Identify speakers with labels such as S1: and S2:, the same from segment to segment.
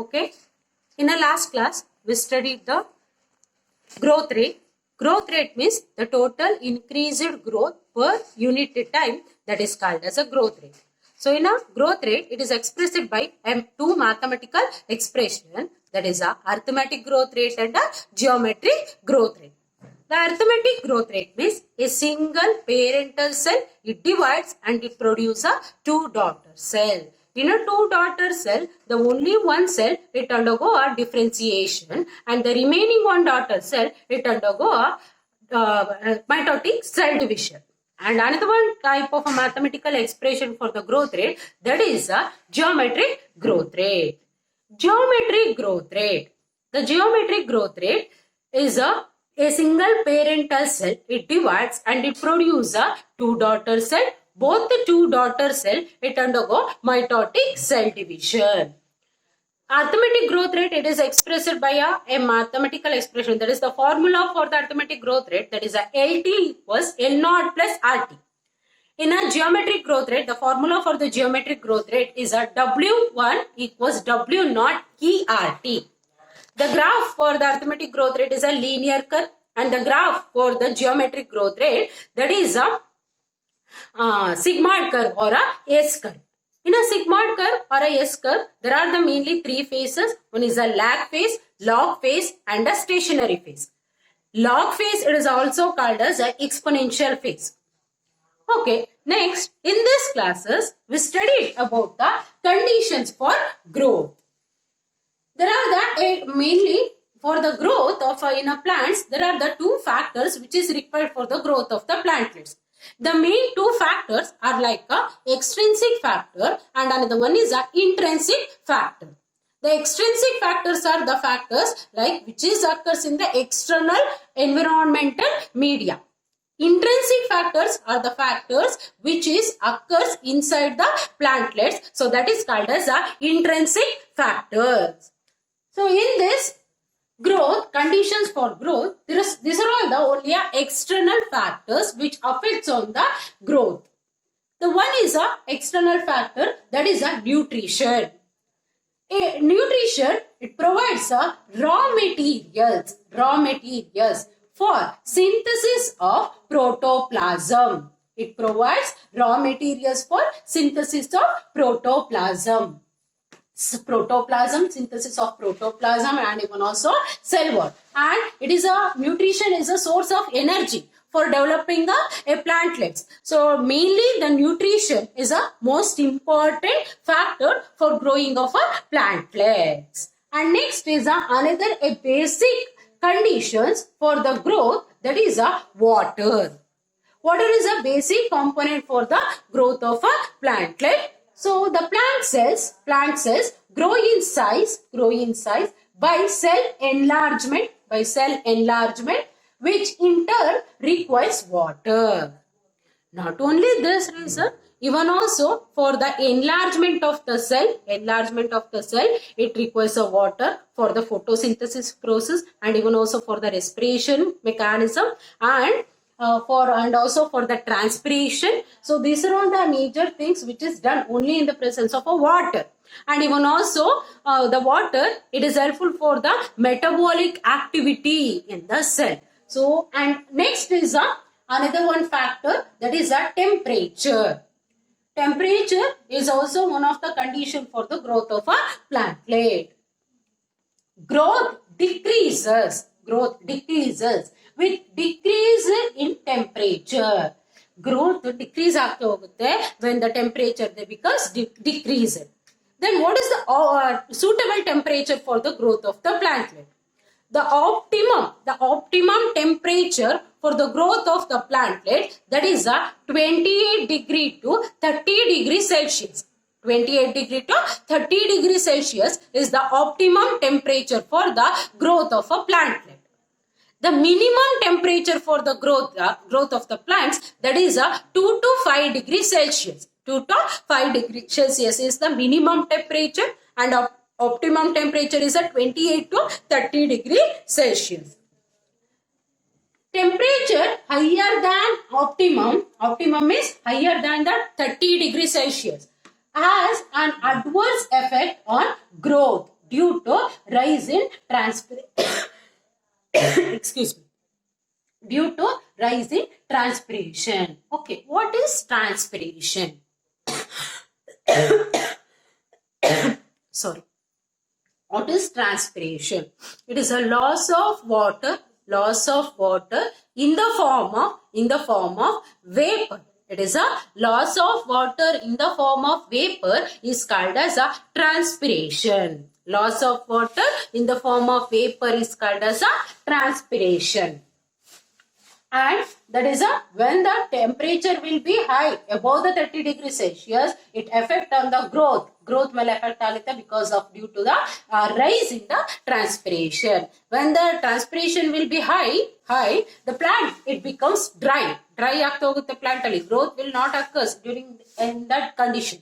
S1: Okay. In the last class, we studied the growth rate. Growth rate means the total increased growth per unit time, that is called as a growth rate. So in a growth rate, it is expressed by two mathematical expression, that is a arithmetic growth rate and a geometric growth rate. The arithmetic growth rate means a single parental cell, it divides and it produces a two daughter cell. In a two daughter cell, the only one cell it undergo a differentiation and the remaining one daughter cell it undergo a mitotic cell division. And another one type of a mathematical expression for the growth rate, that is a geometric growth rate. Geometric growth rate. The geometric growth rate is a single parental cell. It divides and it produces a two daughter cell. Both the two daughter cell it undergo mitotic cell division. Arithmetic growth rate, it is expressed by a mathematical expression. That is the formula for the arithmetic growth rate, that is a LT equals L0 plus RT. In a geometric growth rate, the formula for the geometric growth rate is a W1 equals W0 ERT. The graph for the arithmetic growth rate is a linear curve, and the graph for the geometric growth rate, that is a sigmoid curve or a S curve. In a sigmoid curve or a S curve, there are the mainly three phases. One is a lag phase, log phase, and a stationary phase. Log phase, it is also called as an exponential phase. Okay, next, in these classes, we studied about the conditions for growth. There are the mainly for the growth of in a plants, there are the two factors which is required for the growth of the plantlets. The main two factors are like a extrinsic factor and another one is a intrinsic factor. The extrinsic factors are the factors like which is occurs in the external environmental media. Intrinsic factors are the factors which is occurs inside the plantlets. So that is called as a intrinsic factors. So in this growth, conditions for growth, these are all the only external factors which affects on the growth. The one is a external factor, that is a nutrition. Nutrition, it provides a raw materials for synthesis of protoplasm. It provides raw materials for synthesis of protoplasm. Synthesis of protoplasm and even also cell wall. And it is a nutrition is a source of energy for developing a plantlets. So mainly the nutrition is a most important factor for growing of a plantlets. And next is another basic conditions for the growth, that is a water. Water is a basic component for the growth of a plantlet. So the plant cells grow in size by cell enlargement, which in turn requires water. Not only this reason, even also for the enlargement of the cell, it requires a water for the photosynthesis process and even also for the respiration mechanism and also for the transpiration. So these are all the major things which is done only in the presence of a water. And even also the water, it is helpful for the metabolic activity in the cell. So and next is another one factor, that is a temperature. Temperature is also one of the condition for the growth of a plantlet. Growth decreases with decrease in temperature. Growth decrease when the temperature becomes decreased. Then what is the suitable temperature for the growth of the plantlet? The optimum temperature for the growth of the plantlet, that is 28 degree to 30 degrees Celsius. 28 degree to 30 degrees Celsius is the optimum temperature for the growth of a plantlet. The minimum temperature for the growth of the plants, that is 2 to 5 degrees Celsius. 2 to 5 degrees Celsius is the minimum temperature and optimum temperature is 28 to 30 degrees Celsius. Temperature higher than optimum is higher than the 30 degrees Celsius, has an adverse effect on growth. due to rise in excuse me, due to rise in transpiration. Okay, what is transpiration? Sorry. What is transpiration? It is a loss of water in the form of vapor. It is a loss of water in the form of vapor is called as a transpiration. Loss of water in the form of vapor is called as a transpiration. And that is when the temperature will be high above the 30 degrees Celsius, it affect on the growth will affect agutte because of due to the rise in the transpiration. When the transpiration will be high, the plant it becomes dry ಆಗ್ತಾ ಹೋಗುತ್ತೆ plant ಅಲ್ಲಿ, growth will not occur during in that condition.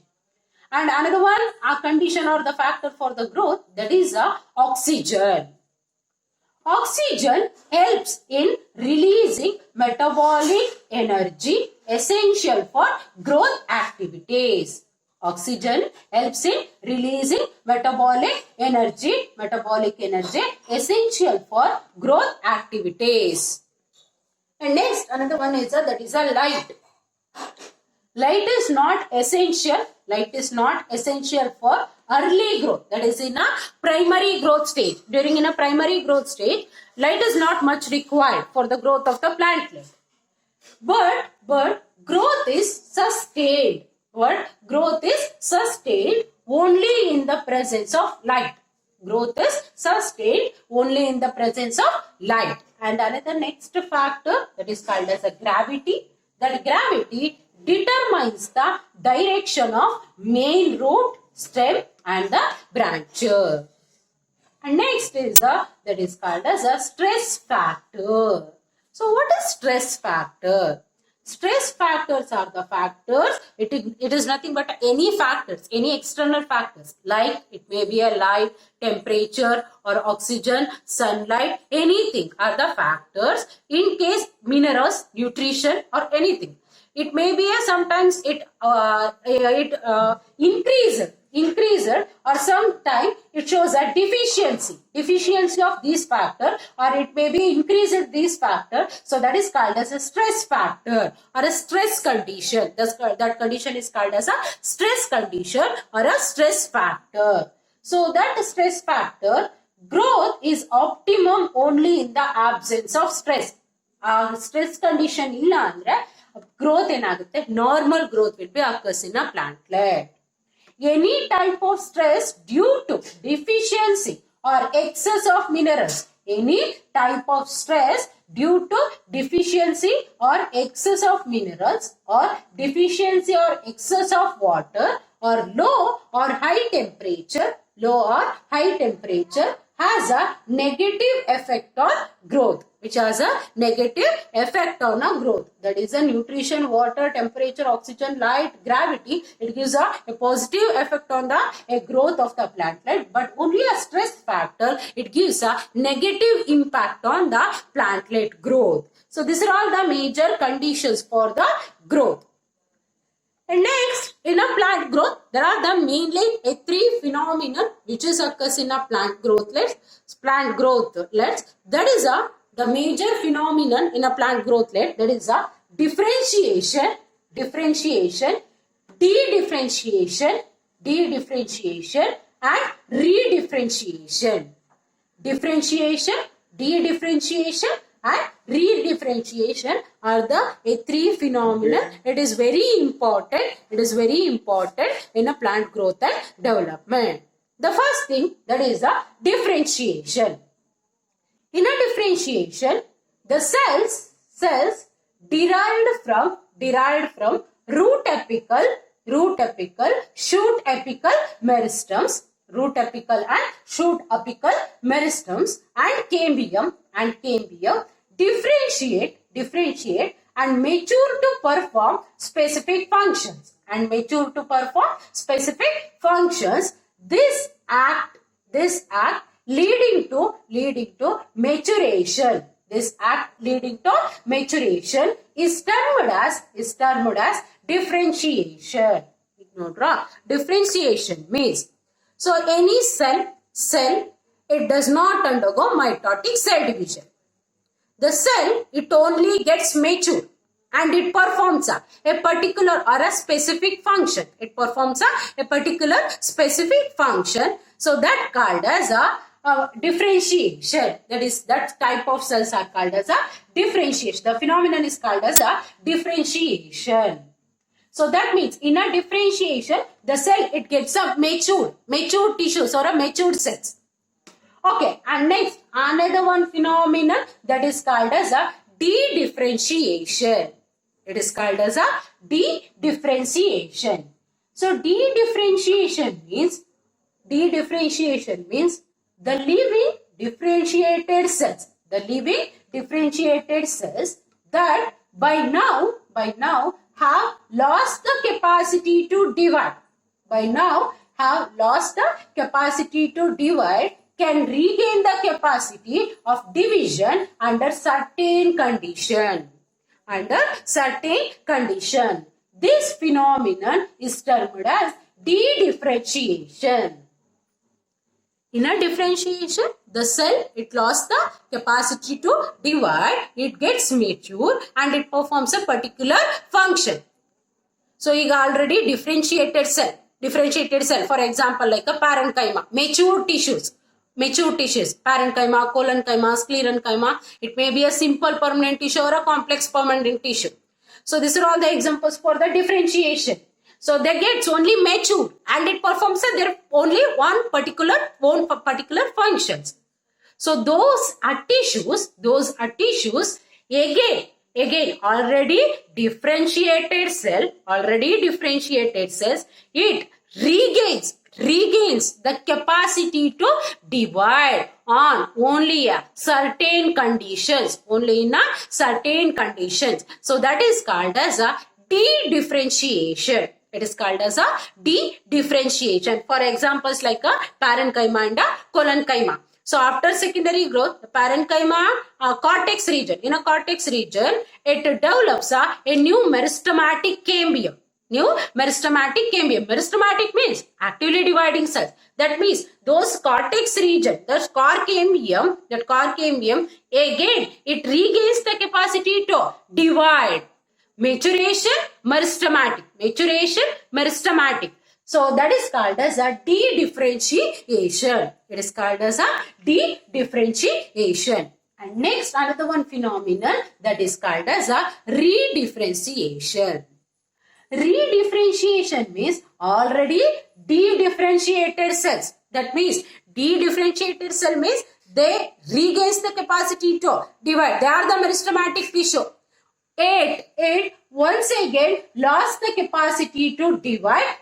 S1: And another one, a condition or the factor for the growth, that is oxygen. Oxygen helps in releasing metabolic energy essential for growth activities. Oxygen helps in releasing metabolic energy essential for growth activities. And next, another one is that is a light. Light is not essential for early growth. That is in a primary growth stage. During in a primary growth stage, light is not much required for the growth of the plantlet. But growth is sustained. Growth is sustained only in the presence of light. Growth is sustained only in the presence of light. And another next factor that is called as a gravity. That gravity determines the direction of main root, stem and the branches. And next is that is called as a stress factor. So what is stress factor? Stress factors are the factors, it is nothing but any factors, any external factors, like it may be a light, temperature or oxygen, sunlight, anything are the factors. In case minerals, nutrition or anything, it may be sometimes it increased or sometimes it shows a deficiency of these factor, or it may be increased these factor. So that is called as a stress factor or a stress condition. That condition is called as a stress condition or a stress factor. So that stress factor, growth is optimum only in the absence of stress. Stress condition illa andre growth ಏನಾಗುತ್ತೆ, normal growth will be occurs in a plantlet. Any type of stress due to deficiency or excess of minerals, any type of stress due to deficiency or excess of minerals or deficiency or excess of water or low or high temperature has a negative effect on growth, which has a negative effect on a growth. That is a nutrition, water, temperature, oxygen, light, gravity. It gives a positive effect on the growth of the plantlet, but only a stress factor, it gives a negative impact on the plantlet growth. So these are all the major conditions for the growth. And next, in a plant growth, there are the mainly three phenomena which is occurs in a plant growthlets. That is the major phenomenon in a plant growthlet. That is a differentiation, de-differentiation, and redifferentiation. Differentiation, de-differentiation and redifferentiation are the three phenomena. It is very important in a plant growth and development. The first thing, that is the differentiation. In a differentiation, the cells derived from root apical, shoot apical meristems, root apical and shoot apical meristems and cambium differentiate and mature to perform specific functions. This act leading to maturation. This act leading to maturation is termed as differentiation. Differentiation means, so any cell cell, it does not undergo mitotic cell division. The cell, it only gets mature and it performs a particular or a specific function. It performs a particular specific function. So that called as a differentiation. That is, that type of cells are called as a differentiation. The phenomenon is called as a differentiation. So that means in a differentiation, the cell, it gets a mature tissues or a matured cells. Okay, and next another one phenomenon that is called as a de-differentiation. It is called as a de-differentiation. So de-differentiation means the living differentiated cells. The living differentiated cells that by now have lost the capacity to divide. By now have lost the capacity to divide, can regain the capacity of division under certain condition. Under certain condition. This phenomenon is termed as de-differentiation. In a differentiation, the cell, it lost the capacity to divide, it gets mature and it performs a particular function. So, you already differentiated cell, for example, like a parenchyma, mature tissues, parenchyma, collenchyma, sclerenchyma. It may be a simple permanent tissue or a complex permanent tissue. So, these are all the examples for the differentiation. So they get only mature and it performs their only one particular functions. So those are tissues again already differentiated cells, it regains the capacity to divide on only a certain conditions, So that is called as a de-differentiation. It is called as a de-differentiation. For examples like a parenchyma and a collenchyma. So after secondary growth, the parenchyma cortex region. In a cortex region, it develops a new meristematic cambium. Meristematic means actively dividing cells. That means those cortex region, that core cambium, again, it regains the capacity to divide. Maturation, meristematic. So that is called as a de-differentiation. It is called as a de-differentiation. And next, another one phenomenon that is called as a redifferentiation. Redifferentiation means already de-differentiated cells. That means de-differentiated cell means they regains the capacity to divide. They are the meristematic tissue. It once again lost the capacity to divide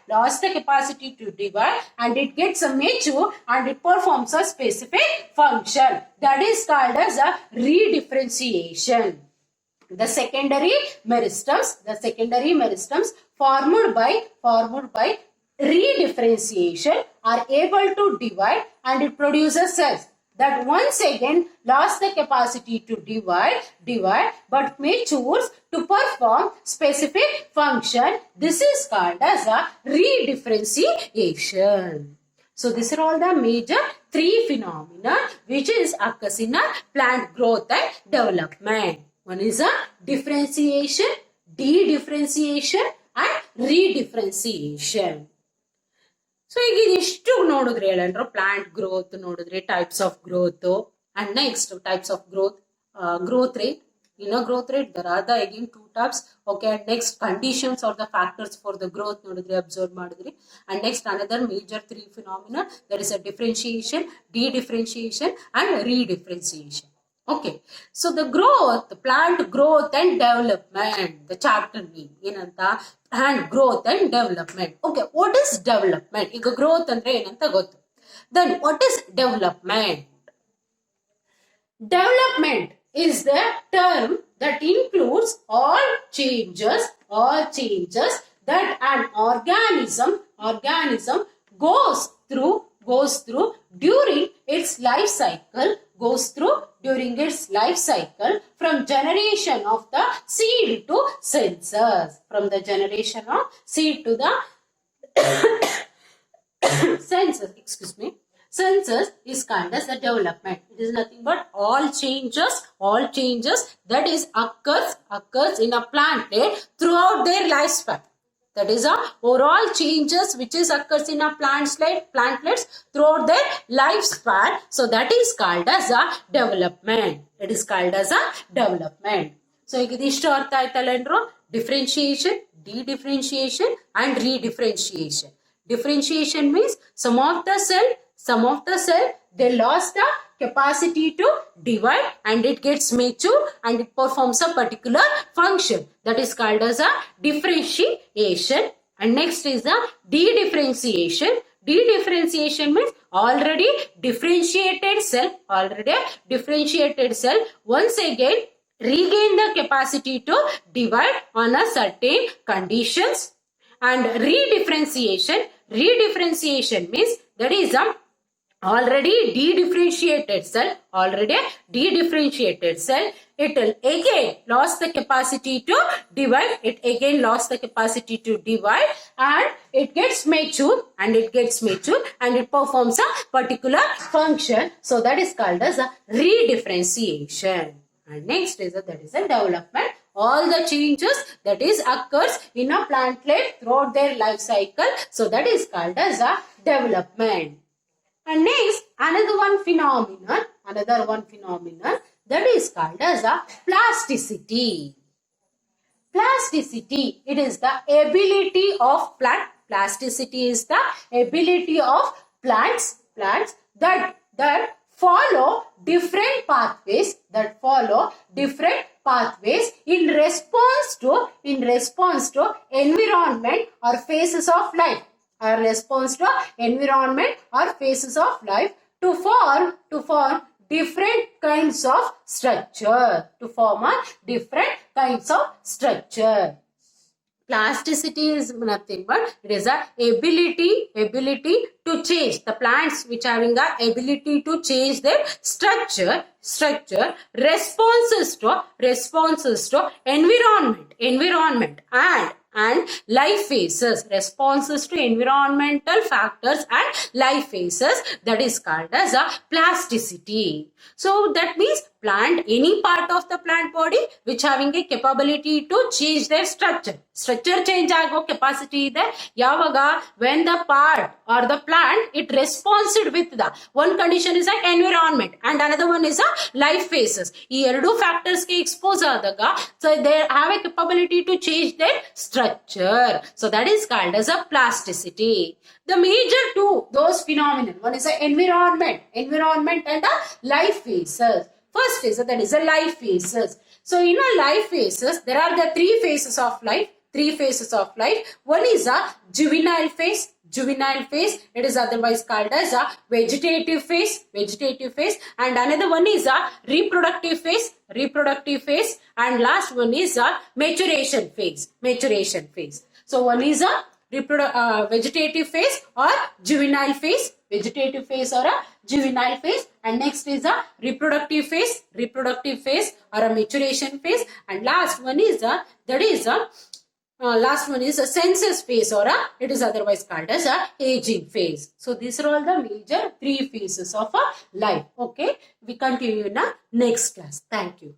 S1: and it gets a mature and it performs a specific function. That is called as a redifferentiation. The secondary meristems formed by redifferentiation are able to divide and it produces cells that once again lost the capacity to divide but matures to perform specific function. This is called as a redifferentiation. So these are all the major three phenomena which is occurs in a plant growth and development. One is a differentiation, de-differentiation and redifferentiation. So, ಈಗ ಇದಿಷ್ಟು ನೋಡಿದ್ರಿ ಹೇಳಂದ್ರು plant growth ನೋಡಿದ್ರಿ types of growth and next types of growth rate. In a growth rate there are the again two types. Okay, and next conditions or the factors for the growth ನೋಡಿದ್ರಿ observe ಮಾಡಿದ್ರಿ. And next another major three phenomena, there is a differentiation, de-differentiation and redifferentiation. Okay, so the growth, plant growth and development, the chapter name ಏನಂತ plant growth and development. Okay, what is development? ಈಗ growth ಅಂದ್ರೆ ಏನಂತ ಗೊತ್ತು. Then what is development? Development is the term that includes all changes that an organism goes through during its life cycle, from generation of the seed to census. From the generation of seed to the census, senses is called as the development. It is nothing but all changes that is occurs in a plantlet throughout their lifespan. That is overall changes which is occurs in a plantlets throughout their lifespan. So that is called as a development. It is called as a development. So idistu artha aitalla differentiation, de-differentiation and redifferentiation. Differentiation means some of the cell they lost the capacity to divide and it gets mature and it performs a particular function. That is called as a differentiation. And next is the de-differentiation. De-differentiation means already differentiated cell once again regain the capacity to divide on a certain conditions. And redifferentiation means that is already de-differentiated cell, it will again lost the capacity to divide, and it gets mature and it performs a particular function. So that is called as a redifferentiation. And next is that is a development. All the changes that is occurs in a plantlet throughout their life cycle. So that is called as a development. And next, another one phenomenon that is called as a plasticity. Plasticity, it is the ability of plants that follow different pathways in response to environment or phases of life. To form different kinds of structure. Plasticity is nothing but it is a ability to change. The plants which having the ability to change their structure responses to environment and life phases, responses to environmental factors and life phases, that is called as a plasticity. So that means any part of the plant body which having a capability to change their structure change ago capacity ಇದೆ ಯಾವಾಗ when the part or the plant it responded with the one condition is like environment and another one is a life phases. ಈ ಎರಡು factors ಗೆ expose ಆದಾಗ so they have a capability to change their structure. So that is called as a plasticity. The major two those phenomena, one is the environment and the life phases. First is that is a life phases. So in a life phases there are the three phases of life. One is a juvenile phase. It is otherwise called as a vegetative phase. And another one is a reproductive phase. And last one is a maturation phase. So one is a vegetative phase or juvenile phase. And next is a reproductive phase or a maturation phase. And last one is a census phase or it is otherwise called as a aging phase. So these are all the major three phases of a life. Okay, we continue in the next class. Thank you.